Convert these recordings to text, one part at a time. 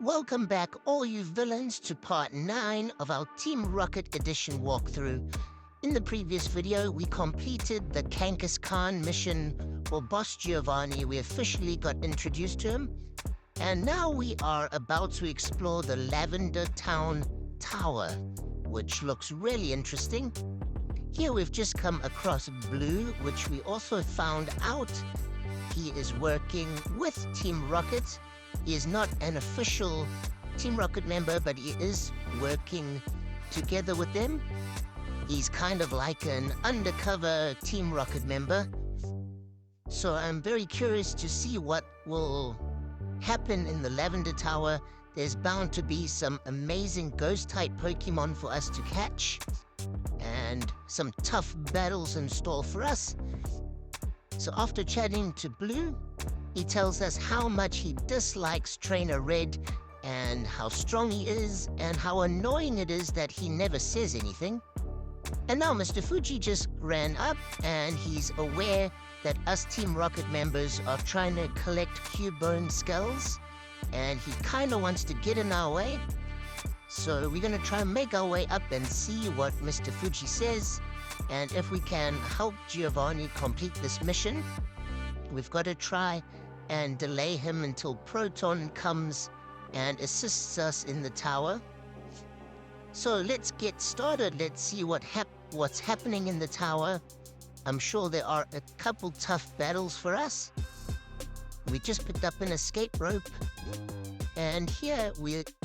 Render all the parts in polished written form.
Welcome back, all you villains, to part 9 of our Team Rocket Edition walkthrough. In the previous video, we completed the Kankus Khan mission for Boss Giovanni. We officially got introduced to him. And now we are about to explore the Lavender Town Tower, which looks really interesting. Here we've just come across Blue, which we also found out he is working with Team Rocket. He is not an official Team Rocket member, but he is working together with them. He's kind of like an undercover Team Rocket member. So I'm very curious to see what will happen in the Lavender Tower. There's bound to be some amazing ghost-type Pokemon for us to catch, and some tough battles in store for us. So after chatting to Blue, he tells us how much he dislikes Trainer Red, and how strong he is, and how annoying it is that he never says anything. And now Mr. Fuji just ran up, and he's aware that us Team Rocket members are trying to collect Cubone skulls, and he kinda wants to get in our way. So we're gonna try and make our way up and see what Mr. Fuji says, and if we can help Giovanni complete this mission. We've got to try and delay him until Proton comes and assists us in the tower. So let's get started. Let's see what's happening in the tower. I'm sure there are a couple tough battles for us. We just picked up an escape rope. And here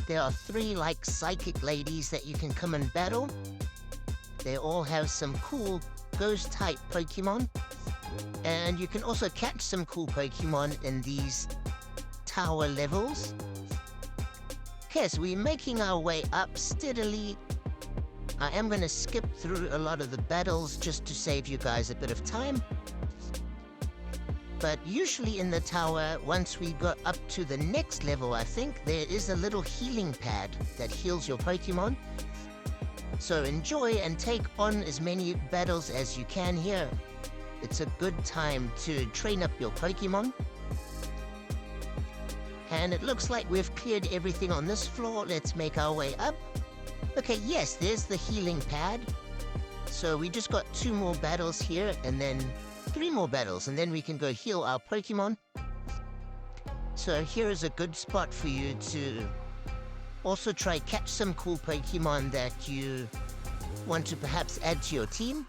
there are 3 like psychic ladies that you can come and battle. They all have some cool ghost-type Pokemon. And you can also catch some cool Pokemon in these tower levels. Okay, so we're making our way up steadily. I am going to skip through a lot of the battles just to save you guys a bit of time. But usually in the tower, once we got up to the next level, I think, there is a little healing pad that heals your Pokemon. So enjoy and take on as many battles as you can here. It's a good time to train up your Pokemon. And it looks like we've cleared everything on this floor. Let's make our way up. Okay, yes, there's the healing pad. So we just got 2 more battles here, and then 3 more battles, and then we can go heal our Pokemon. So here is a good spot for you to also try catch some cool Pokemon that you want to perhaps add to your team.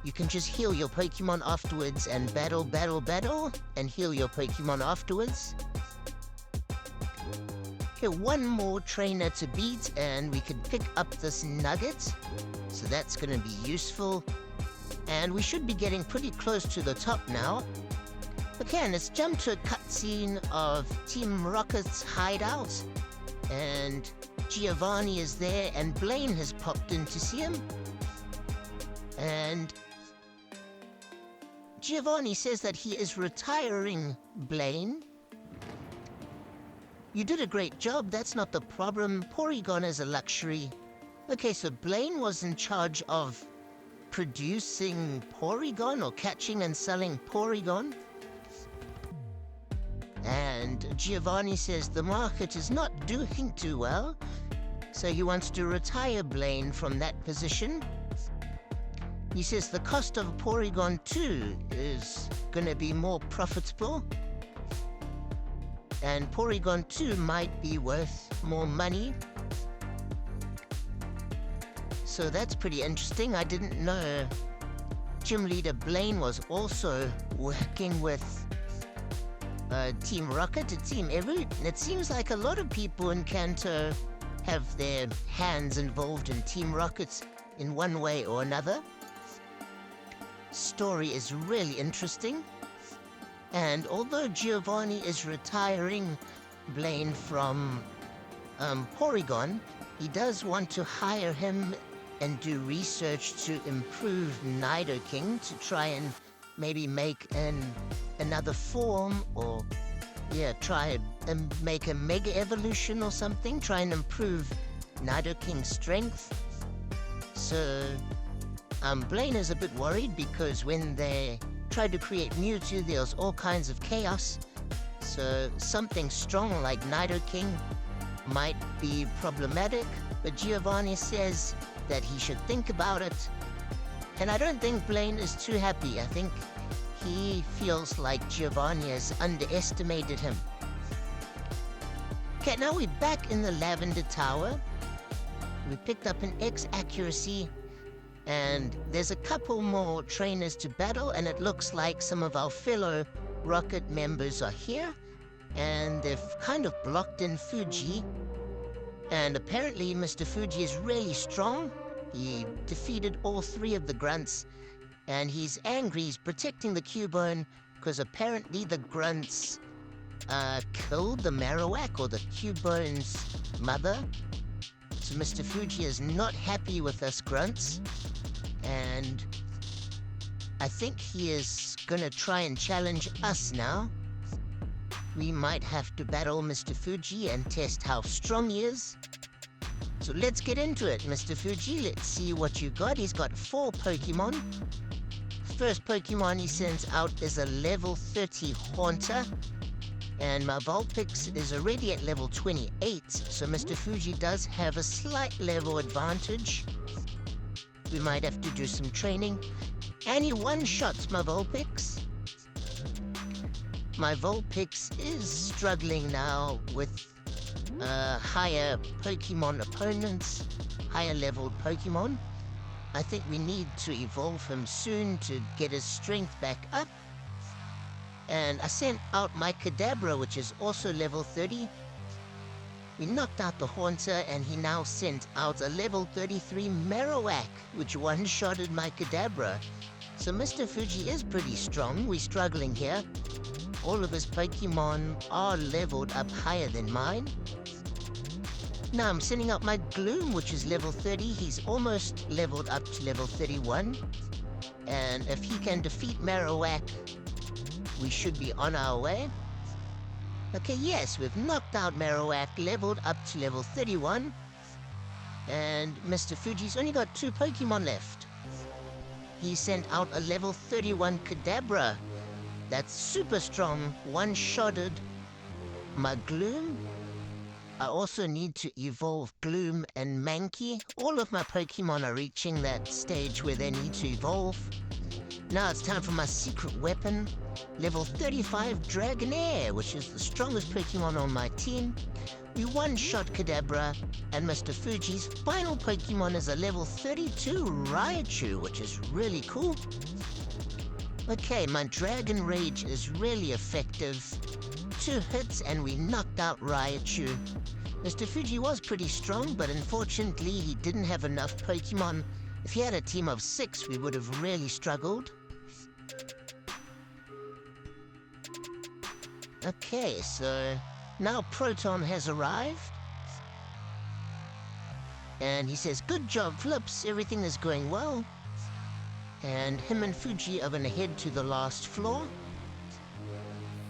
You can just heal your Pokemon afterwards and battle, and heal your Pokemon afterwards. Okay, 1 more trainer to beat, and we can pick up this nugget. So that's going to be useful. And we should be getting pretty close to the top now. Okay, and let's jump to a cutscene of Team Rocket's hideout. And Giovanni is there, and Blaine has popped in to see him. And Giovanni says that he is retiring Blaine. You did a great job, that's not the problem. Porygon is a luxury. Okay, so Blaine was in charge of producing Porygon, or catching and selling Porygon. And Giovanni says the market is not doing too well, so he wants to retire Blaine from that position. He says the cost of Porygon 2 is going to be more profitable, and Porygon 2 might be worth more money. So that's pretty interesting. I didn't know Gym Leader Blaine was also working with Team Rocket, Team Evu. It seems like a lot of people in Kanto have their hands involved in Team Rockets in one way or another. Story is really interesting. And although Giovanni is retiring Blaine from Porygon, he does want to hire him and do research to improve Nidoking, to try and maybe make another form, or try and make a Mega Evolution or something, try and improve Nidoking's strength. So Blaine is a bit worried because when they tried to create Mewtwo, there was all kinds of chaos. So something strong like Nidoking might be problematic, but Giovanni says that he should think about it. And I don't think Blaine is too happy. I think he feels like Giovanni has underestimated him. Okay, now we're back in the Lavender Tower. We picked up an X accuracy, and there's a couple more trainers to battle, and it looks like some of our fellow Rocket members are here, and they've kind of blocked in Fuji. And apparently Mr. Fuji is really strong. He defeated all 3 of the grunts, and he's angry. He's protecting the Cubone because apparently the grunts killed the Marowak, or the Cubone's mother. So Mr. Fuji is not happy with us grunts, and I think he is gonna try and challenge us now. We might have to battle Mr. Fuji and test how strong he is. So let's get into it, Mr. Fuji. Let's see what you got. He's got 4 Pokemon. First Pokemon he sends out is a level 30 Haunter. And my Vulpix is already at level 28, so Mr. Fuji does have a slight level advantage. We might have to do some training. And he one-shots my Vulpix. My Vulpix is struggling now with higher Pokemon opponents, higher leveled Pokemon. I think we need to evolve him soon to get his strength back up. And I sent out my Kadabra, which is also level 30. We knocked out the Haunter, and he now sent out a level 33 Marowak, which one-shotted my Kadabra. So Mr. Fuji is pretty strong. We're struggling here. All of his Pokemon are leveled up higher than mine. Now I'm sending out my Gloom, which is level 30. He's almost leveled up to level 31. And if he can defeat Marowak, we should be on our way. Okay, yes, we've knocked out Marowak, leveled up to level 31. And Mr. Fuji's only got 2 Pokemon left. He sent out a level 31 Kadabra. That's super strong, one-shotted my Gloom. I also need to evolve Gloom and Mankey. All of my Pokemon are reaching that stage where they need to evolve. Now it's time for my secret weapon, level 35 Dragonair, which is the strongest Pokemon on my team. We one-shot Kadabra, and Mr. Fuji's final Pokemon is a level 32 Raichu, which is really cool. Okay, my Dragon Rage is really effective. 2 hits and we knocked out Raichu. Mr. Fuji was pretty strong, but unfortunately he didn't have enough Pokemon. If he had a team of 6, we would have really struggled. Okay, so now Proton has arrived. And he says, "Good job, Flips. Everything is going well." And him and Fuji are gonna head to the last floor.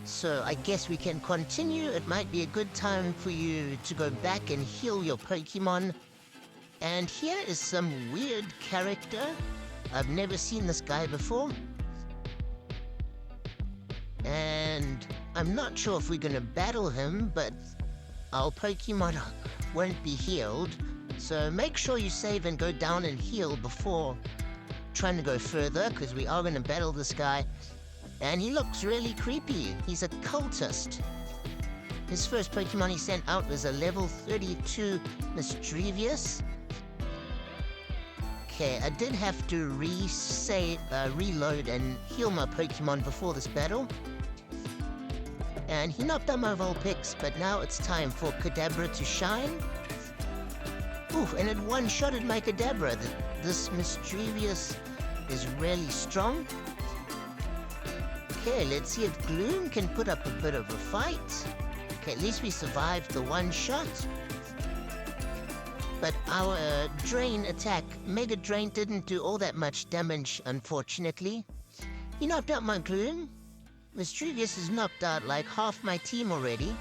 So I guess we can continue. It might be a good time for you to go back and heal your Pokemon. And here is some weird character. I've never seen this guy before. And I'm not sure if we're gonna battle him, but our Pokemon won't be healed. So make sure you save and go down and heal before trying to go further, because we are gonna battle this guy. And he looks really creepy. He's a cultist. His first Pokemon he sent out was a level 32 Mischievous. Okay, I did have to reload and heal my Pokemon before this battle. And he knocked out my Vulpix, but now it's time for Kadabra to shine. Ooh, and it one-shotted my Kadabra. This Mischievous is really strong. Okay, let's see if Gloom can put up a bit of a fight. Okay, at least we survived the one shot. But our Drain attack, Mega Drain, didn't do all that much damage, unfortunately. He knocked out my Gloom. Mischievous has knocked out like half my team already.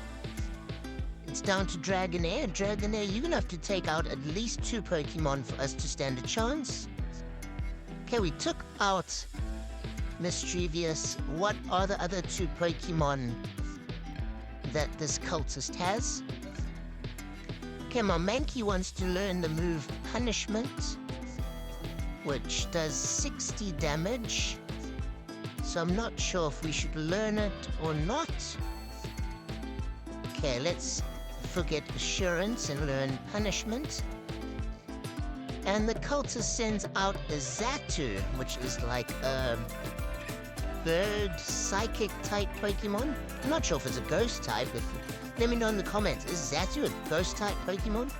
It's down to Dragonair. Dragonair, you're gonna have to take out at least 2 Pokemon for us to stand a chance. Okay, we took out mischievous, what are the other two Pokemon that this cultist has? Okay, my Mankey wants to learn the move Punishment, which does 60 damage. So I'm not sure if we should learn it or not. Okay, let's forget Assurance and learn Punishment. And the cultist sends out a Xatu, which is like a bird psychic type Pokemon. I'm not sure if it's a ghost type. Let me know in the comments, is Xatu a ghost type Pokemon?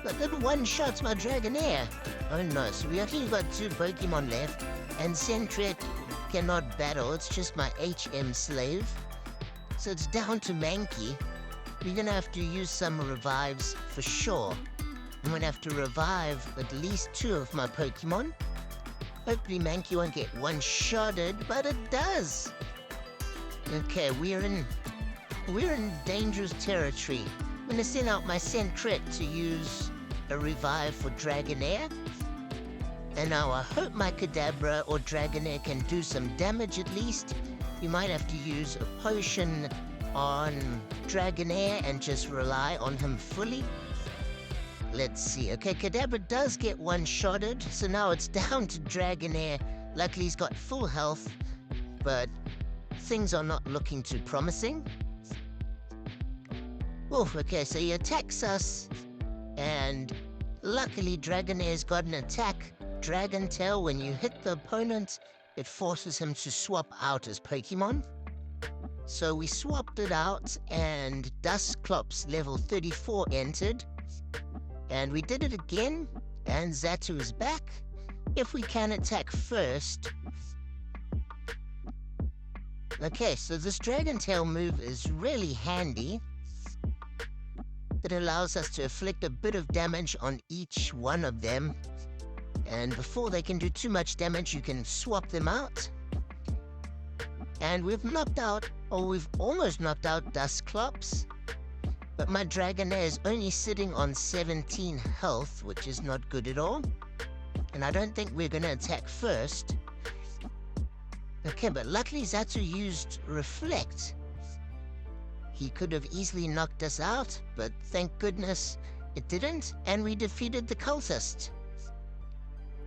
But then one shots my Dragonair. Oh no, so we actually got 2 Pokemon left, and Sentret cannot battle, it's just my HM slave. So it's down to Mankey. We're gonna have to use some revives for sure. I'm gonna have to revive at least 2 of my Pokemon. Hopefully Mankey won't get one-shotted, but it does. Okay, we're in dangerous territory. I'm gonna send out my Sentret to use a revive for Dragonair. And now I hope my Kadabra or Dragonair can do some damage at least. You might have to use a potion on Dragonair and just rely on him fully. Let's see. Okay, Kadabra does get one-shotted, so now it's down to Dragonair. Luckily he's got full health, but things are not looking too promising. Oof, okay, so he attacks us, and luckily Dragonair's got an attack. Dragon Tail, when you hit the opponent, it forces him to swap out his Pokemon. So we swapped it out, and Dusclops level 34 entered. And we did it again, and Xatu is back. If we can attack first. Okay, so this Dragon Tail move is really handy. It allows us to inflict a bit of damage on each one of them. And before they can do too much damage, you can swap them out. And we've almost knocked out Dusclops. But my Dragonair is only sitting on 17 health, which is not good at all. And I don't think we're gonna attack first. Okay, but luckily Xatu used Reflect. He could have easily knocked us out, but thank goodness it didn't, and we defeated the cultist.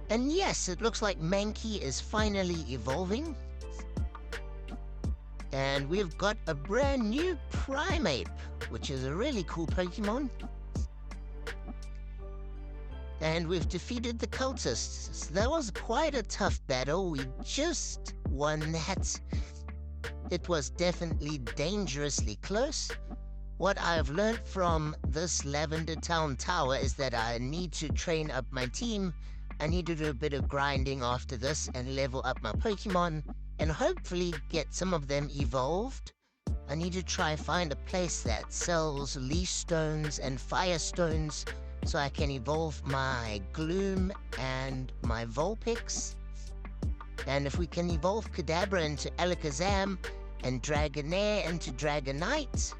And yes, it looks like Mankey is finally evolving. And we've got a brand new Primeape, which is a really cool Pokemon. And we've defeated the cultists. So that was quite a tough battle. We just won that. It was definitely dangerously close. What I've learned from this Lavender Town Tower is that I need to train up my team. I need to do a bit of grinding after this and level up my Pokemon and hopefully get some of them evolved. I need to try and find a place that sells leaf stones and fire stones so I can evolve my Gloom and my Vulpix. And if we can evolve Kadabra into Alakazam and Dragonair into Dragonite,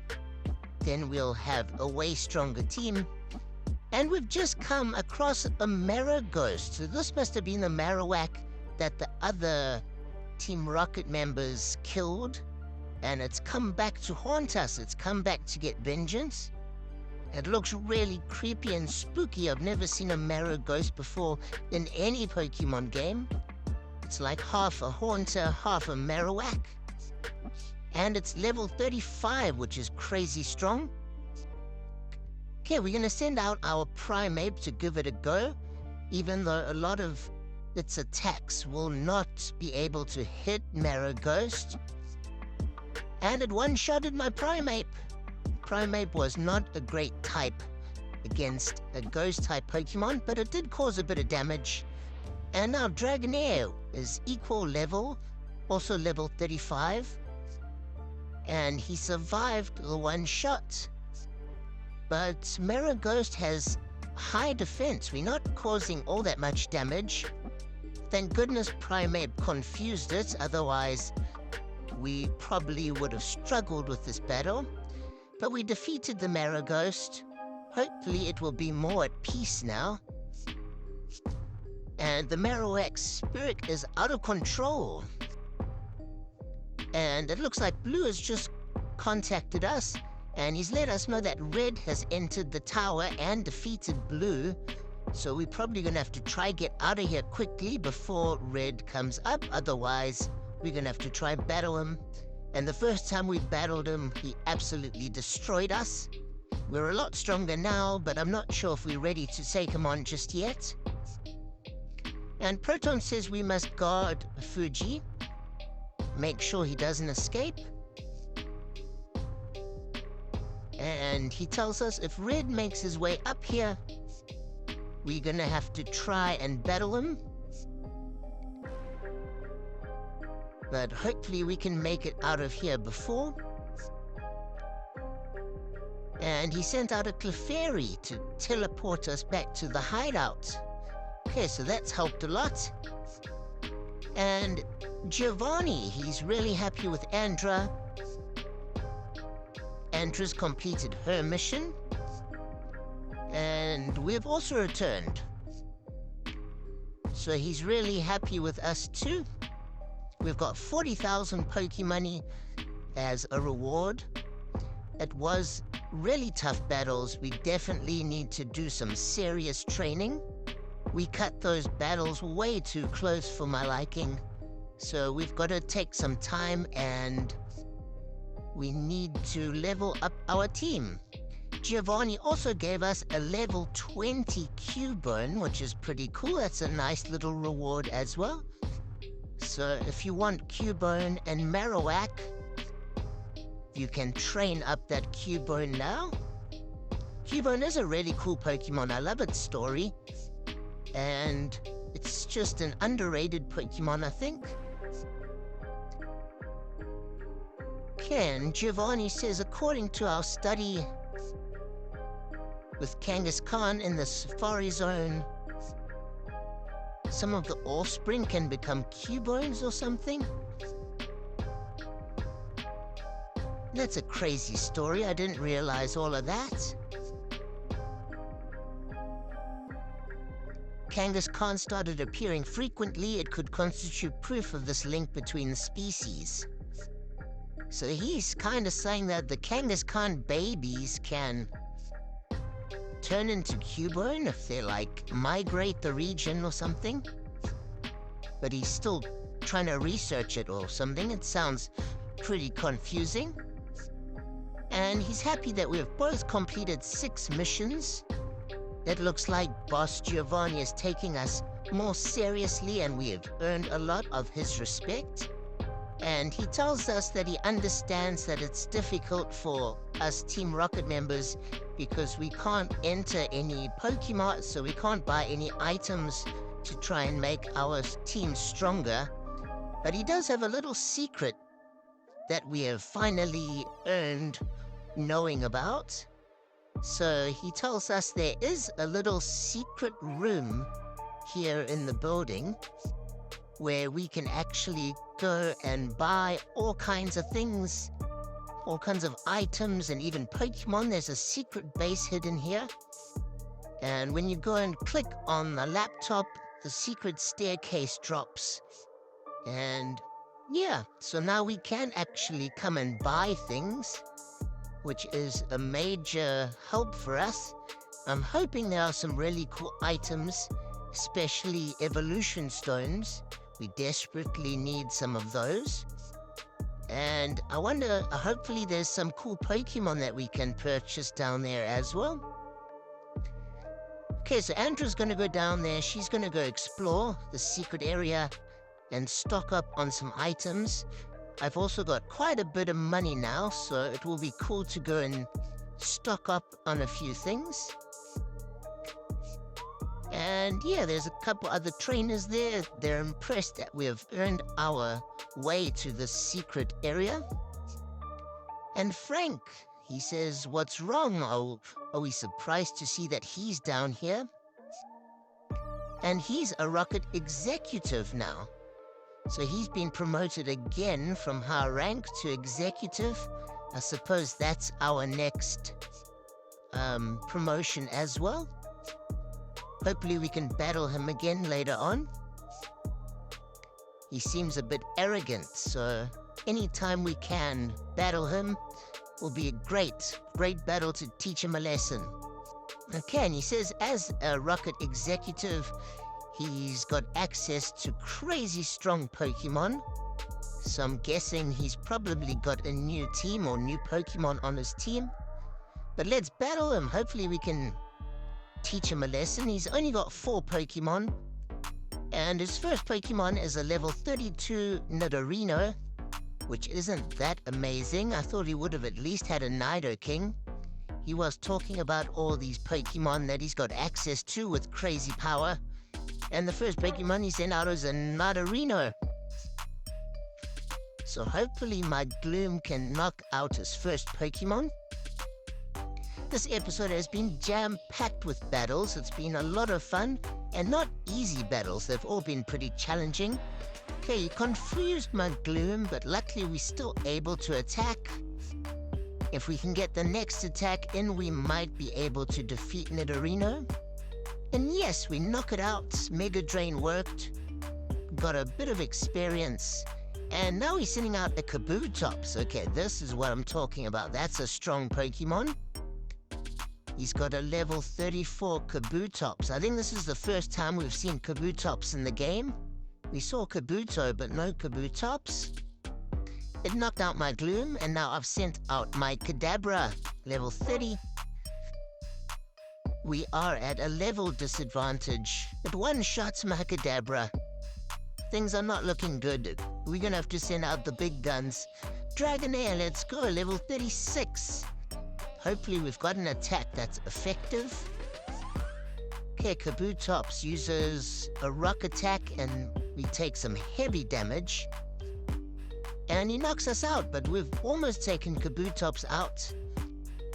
then we'll have a way stronger team. And we've just come across a Maroghost. So this must have been the Marowak that the other Team Rocket members killed. And it's come back to haunt us. It's come back to get vengeance. It looks really creepy and spooky. I've never seen a Maroghost before in any Pokemon game. It's like half a Haunter, half a Marowak. And it's level 35, which is crazy strong. Okay, we're gonna send out our Primeape to give it a go, even though a lot of its attacks will not be able to hit Maroghost. And it one-shotted my Primeape. Primeape was not a great type against a ghost-type Pokemon, but it did cause a bit of damage. And now Dragonair is equal level, also level 35. And he survived the one shot. But Maroghost has high defense. We're not causing all that much damage. Thank goodness Primeape confused it, otherwise we probably would have struggled with this battle. But we defeated the Maroghost. Hopefully it will be more at peace now. And the Marowak spirit is out of control. And it looks like Blue has just contacted us, and he's let us know that Red has entered the tower and defeated Blue. So we're probably gonna have to try get out of here quickly before Red comes up. Otherwise, we're gonna have to try battle him. And the first time we battled him, he absolutely destroyed us. We're a lot stronger now, but I'm not sure if we're ready to take him on just yet. And Proton says we must guard Fuji. Make sure he doesn't escape. And he tells us if Red makes his way up here, we're gonna have to try and battle him. But hopefully we can make it out of here before. And he sent out a Clefairy to teleport us back to the hideout. Okay, so that's helped a lot. And Giovanni, he's really happy with Andra. Andra's completed her mission. And we've also returned. So he's really happy with us too. We've got 40,000 Pokemoney as a reward. It was really tough battles. We definitely need to do some serious training. We cut those battles way too close for my liking. So we've got to take some time and we need to level up our team. Giovanni also gave us a level 20 Cubone, which is pretty cool. That's a nice little reward as well. So if you want Cubone and Marowak, you can train up that Cubone now. Cubone is a really cool Pokemon. I love its story. And it's just an underrated Pokemon, I think. And Giovanni says, according to our study with Kangaskhan in the Safari Zone, some of the offspring can become Cubones or something. That's a crazy story. I didn't realize all of that. Kangaskhan started appearing frequently. It could constitute proof of this link between the species. So he's kind of saying that the Kangaskhan babies can turn into Cubone if they, like, migrate the region or something. But he's still trying to research it or something. It sounds pretty confusing. And he's happy that we've both completed 6 missions. It looks like Boss Giovanni is taking us more seriously and we have earned a lot of his respect. And he tells us that he understands that it's difficult for us Team Rocket members because we can't enter any Pokemon, so we can't buy any items to try and make our team stronger. But he does have a little secret that we have finally earned knowing about. So he tells us there is a little secret room here in the building where we can actually go and buy all kinds of things, all kinds of items and even Pokemon. There's a secret base hidden here. And when you go and click on the laptop, the secret staircase drops. And yeah, so now we can actually come and buy things, which is a major help for us. I'm hoping there are some really cool items, especially evolution stones. We desperately need some of those. And I wonder, hopefully there's some cool Pokemon that we can purchase down there as well. Okay, so Andra's gonna go down there. She's gonna go explore the secret area and stock up on some items. I've also got quite a bit of money now, so it will be cool to go and stock up on a few things. And yeah, there's a couple other trainers there. They're impressed that we have earned our way to the secret area. And Frank, he says, what's wrong? Are we surprised to see that he's down here? And he's a rocket executive now. So he's been promoted again from high rank to executive. I suppose that's our next promotion as well. Hopefully we can battle him again later on. He seems a bit arrogant, so anytime we can battle him will be a great battle to teach him a lesson. Okay, and he says as a rocket executive, he's got access to crazy strong Pokemon. So I'm guessing he's probably got a new team or new Pokemon on his team. But let's battle him. Hopefully we can teach him a lesson. He's only got 4 Pokemon. And his first Pokemon is a level 32 Nidorino, which isn't that amazing. I thought he would have at least had a Nidoking. He was talking about all these Pokemon that he's got access to with crazy power. And the first Pokemon he sent out is a Nidorino. So hopefully my Gloom can knock out his first Pokemon. This episode has been jam-packed with battles. It's been a lot of fun, and not easy battles. They've all been pretty challenging. Okay, he confused my Gloom, but luckily we're still able to attack. If we can get the next attack in, we might be able to defeat Nidorino. And yes, we knock it out. Mega Drain worked. Got a bit of experience. And now he's sending out a Kabutops. Okay, this is what I'm talking about. That's a strong Pokemon. He's got a level 34 Kabutops. I think this is the first time we've seen Kabutops in the game. We saw Kabuto, but no Kabutops. It knocked out my Gloom, and now I've sent out my Kadabra, level 30. We are at a level disadvantage. It one-shots my Kadabra. Things are not looking good. We're gonna have to send out the big guns. Dragonair, let's go, level 36. Hopefully we've got an attack that's effective. Okay, Kabutops uses a rock attack and we take some heavy damage. And he knocks us out, but we've almost taken Kabutops out.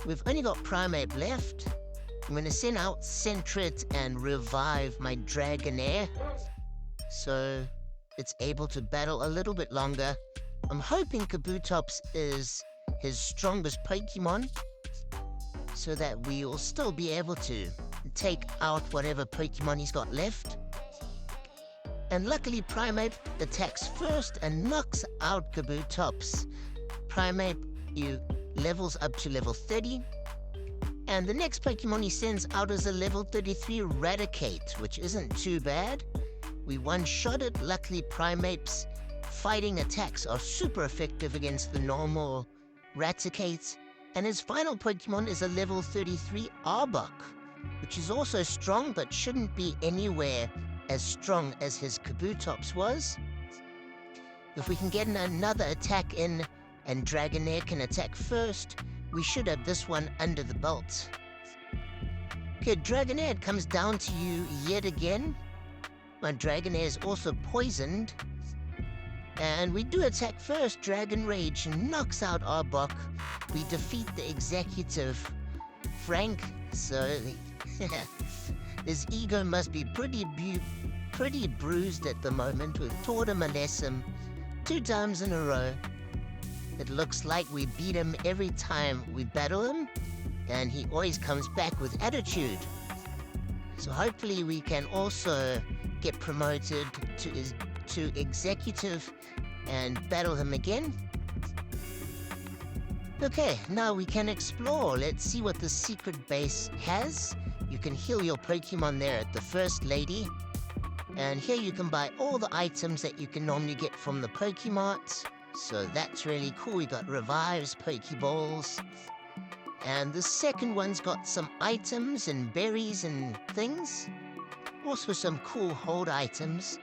We've only got Primeape left. I'm gonna send out Sentret and revive my Dragonair, so it's able to battle a little bit longer. I'm hoping Kabutops is his strongest Pokemon, so that we'll still be able to take out whatever Pokemon he's got left. And luckily Primeape attacks first and knocks out Kabutops. Primeape levels up to level 30. And the next Pokemon he sends out is a level 33 Raticate, which isn't too bad. We one-shot it. Luckily Primeape's fighting attacks are super effective against the normal Raticate. And his final Pokemon is a level 33 Arbok, which is also strong but shouldn't be anywhere as strong as his Kabutops was. If we can get another attack in and Dragonair can attack first, we should have this one under the belt. Okay, Dragonair comes down to you yet again. My Dragonair is also poisoned. And we do attack first. Dragon Rage knocks out Arbok. We defeat the executive, Frank, so his ego must be pretty bruised at the moment. We've taught him a lesson 2 times in a row. It looks like we beat him every time we battle him, and he always comes back with attitude. So hopefully we can also get promoted to executive and battle him again. Okay, now we can explore. Let's see what the secret base has. You can heal your Pokemon there at the First Lady. And here you can buy all the items that you can normally get from the Pokemart. So that's really cool. We got Revives, Pokeballs. And the second one's got some items and berries and things. Also some cool hold items.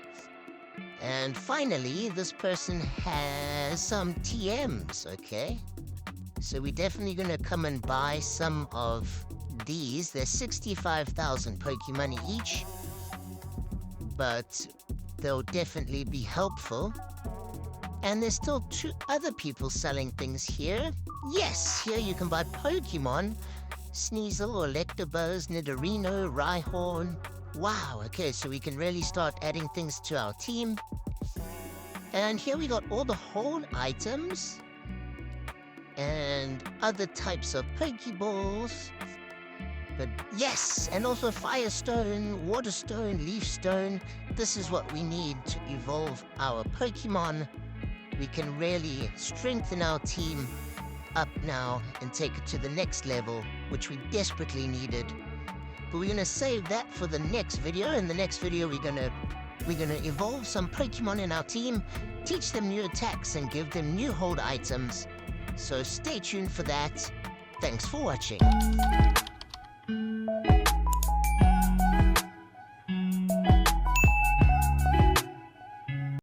And finally, this person has some TMs, okay? So we're definitely gonna come and buy some of these. They're 65,000 Pokemoney each, but they'll definitely be helpful. And there's still 2 other people selling things here. Yes, here you can buy Pokemon. Sneasel, Electabuzz, Nidorino, Rhyhorn. Wow, okay, so we can really start adding things to our team. And here we got all the hold items and other types of Pokeballs. but yes, and also Firestone, Waterstone, Leafstone. This is what we need to evolve our Pokemon. We can really strengthen our team up now and take it to the next level, which we desperately needed. But we're gonna save that for the next video. In the next video, we're gonna evolve some Pokemon in our team, teach them new attacks, and give them new hold items. So stay tuned for that. Thanks for watching.